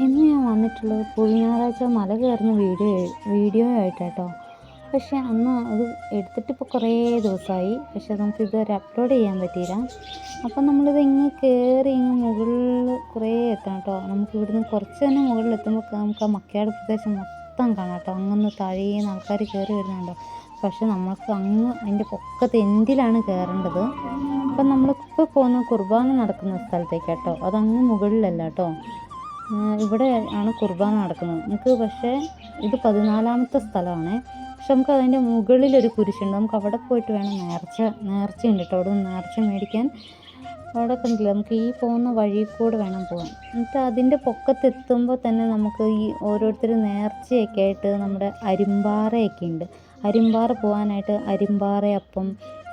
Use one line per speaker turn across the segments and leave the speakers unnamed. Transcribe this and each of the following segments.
ഇന്ന് ഞാൻ വന്നിട്ടുള്ളത് ഞായറാഴ്ച മല കയറുന്ന വീഡിയോ ആയിട്ടാട്ടോ. പക്ഷേ അന്ന് അത് എടുത്തിട്ട് ഇപ്പോൾ കുറേ ദിവസമായി. പക്ഷെ നമുക്ക് ഇതുവരെ അപ്ലോഡ് ചെയ്യാൻ പറ്റിയില്ല. അപ്പം നമ്മളിത് കയറി മുകളിൽ കുറേ എത്തണം കേട്ടോ. നമുക്ക് ഇവിടുന്ന് കുറച്ച് തന്നെ മുകളിൽ എത്തുമ്പോൾ നമുക്ക് ആ മക്കയാട് പ്രദേശം മൊത്തം കാണാം കേട്ടോ. അങ്ങൊന്ന് താഴേന്ന് ആൾക്കാർ കയറി വരുന്നുണ്ടോ. പക്ഷെ നമുക്ക് അതിൻ്റെ പൊക്കത്ത് എൻഡിലാണ് കയറേണ്ടത്. അപ്പം നമ്മളിപ്പോൾ പോകുന്ന കുർബാന നടക്കുന്ന സ്ഥലത്തേക്ക് കേട്ടോ. അതങ്ങ് മുകളിലല്ല കേട്ടോ. ഇവിടെ ആണ് കുർബാന നടക്കുന്നത്. നമുക്ക് പക്ഷേ ഇത് 14ാമത്തെ സ്ഥലമാണ്. പക്ഷെ നമുക്ക് അതിൻ്റെ മുകളിലൊരു കുരിശുണ്ട്. നമുക്ക് അവിടെ പോയിട്ട് വേണം നേർച്ചയുണ്ട് കേട്ടോ. അവിടെ നിന്ന് നേർച്ച മേടിക്കാൻ അവിടെ കണ്ടില്ല. നമുക്ക് ഈ പോകുന്ന വഴി കൂടെ വേണം പോകാൻ. എന്നിട്ട് അതിൻ്റെ പൊക്കത്തെത്തുമ്പോൾ തന്നെ നമുക്ക് ഈ ഓരോരുത്തർ നേർച്ചയൊക്കെ ആയിട്ട് നമ്മുടെ അരിമ്പാറയൊക്കെ ഉണ്ട്. അരിമ്പാറ പോകാനായിട്ട് അരിമ്പാറയപ്പം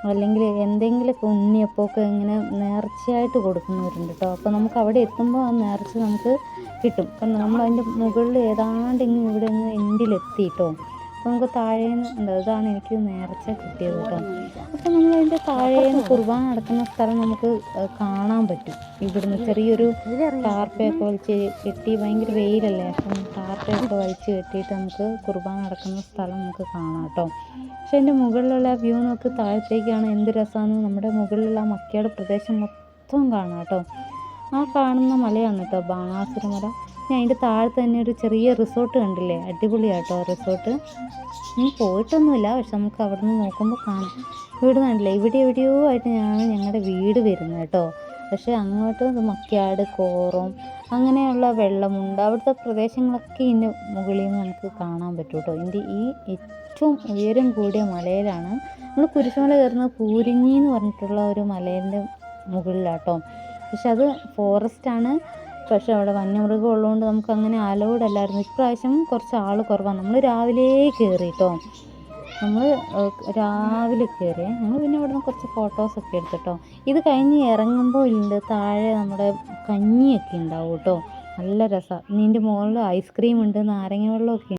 അല്ലെങ്കിൽ എന്തെങ്കിലുമൊക്കെ ഉണ്ണിയപ്പമൊക്കെ ഇങ്ങനെ നേർച്ചയായിട്ട് കൊടുക്കുന്നവരുണ്ട് കേട്ടോ. അപ്പോൾ നമുക്ക് അവിടെ എത്തുമ്പോൾ ആ നേർച്ച നമുക്ക് കിട്ടും. കാരണം നമ്മൾ അതിൻ്റെ മുകളിൽ ഏതാണ്ട് ഇവിടെ എൻഡിലെത്തി കേട്ടോ. അപ്പോൾ നമുക്ക് താഴേന്ന് ഉണ്ട്. അതാണ് എനിക്ക് നേർച്ച കിട്ടിയത് കേട്ടോ. അപ്പോൾ നമ്മളതിൻ്റെ താഴേന്ന് കുർബാന നടക്കുന്ന സ്ഥലം നമുക്ക് കാണാൻ പറ്റും. ഇവിടുന്ന് ചെറിയൊരു ടാർപ്പയൊക്കെ വലിച്ച് കെട്ടി, ഭയങ്കര വെയിലല്ലേ, അപ്പം ടാർപ്പയൊക്കെ വലിച്ച് കെട്ടിയിട്ട് നമുക്ക് കുർബാന നടക്കുന്ന സ്ഥലം നമുക്ക് കാണാം കേട്ടോ. പക്ഷെ അതിൻ്റെ മുകളിലുള്ള വ്യൂ നോക്ക്, താഴത്തേക്കാണ്. എന്ത് രസമാണ്. നമ്മുടെ മുകളിലുള്ള മക്കയാട് പ്രദേശം മൊത്തം കാണാം കേട്ടോ. ആ കാണുന്ന മലയാണ് കേട്ടോ ബാണാസുര മല. ഞാൻ അതിൻ്റെ താഴത്ത് തന്നെ ഒരു ചെറിയ റിസോർട്ട് കണ്ടില്ലേ, അടിപൊളിയാട്ടോ റിസോർട്ട്. പോയിട്ടൊന്നുമില്ല, പക്ഷെ നമുക്ക് അവിടെ നിന്ന് നോക്കുമ്പോൾ കാണാം. വീട് കണ്ടില്ലേ, ഇവിടെ എവിടെയോ ആയിട്ട് ഞങ്ങളുടെ വീട് വരുന്നത് കേട്ടോ. പക്ഷേ അങ്ങോട്ട് മക്കയാട്, കോറം, അങ്ങനെയുള്ള വെള്ളമുണ്ട്, അവിടുത്തെ പ്രദേശങ്ങളൊക്കെ ഇതിൻ്റെ മുകളിൽ നിന്ന് നമുക്ക് കാണാൻ പറ്റും കേട്ടോ. ഇതിൻ്റെ ഈ ഏറ്റവും ഉയരം കൂടിയ മലയിലാണ് നമ്മൾ കുരിശുമല കയറുന്നത്. പൂരിങ്ങി എന്ന് പറഞ്ഞിട്ടുള്ള ഒരു മലേൻ്റെ മുകളിലാട്ടോ. പക്ഷെ അത് ഫോറസ്റ്റാണ്. പക്ഷെ അവിടെ വന്യമൃഗം ഉള്ളതുകൊണ്ട് നമുക്ക് അങ്ങനെ അലൗഡ് അല്ലായിരുന്നു. ഇപ്രാവശ്യം കുറച്ച് ആൾ കുറവാണ്. നമ്മൾ രാവിലെ കയറി കേട്ടോ. നമ്മൾ രാവിലെ കയറി ഞങ്ങൾ പിന്നെ അവിടെ നിന്ന് കുറച്ച് ഫോട്ടോസൊക്കെ എടുത്തിട്ടോ. ഇത് കഴിഞ്ഞ് ഇറങ്ങുമ്പോൾ ഉണ്ട് താഴെ നമ്മുടെ കഞ്ഞിയൊക്കെ ഉണ്ടാവും കേട്ടോ. നല്ല രസമാണ്. ഇതിൻ്റെ മുകളിൽ ഐസ്ക്രീം ഉണ്ട്, നാരങ്ങ വെള്ളമൊക്കെ ഉണ്ട്.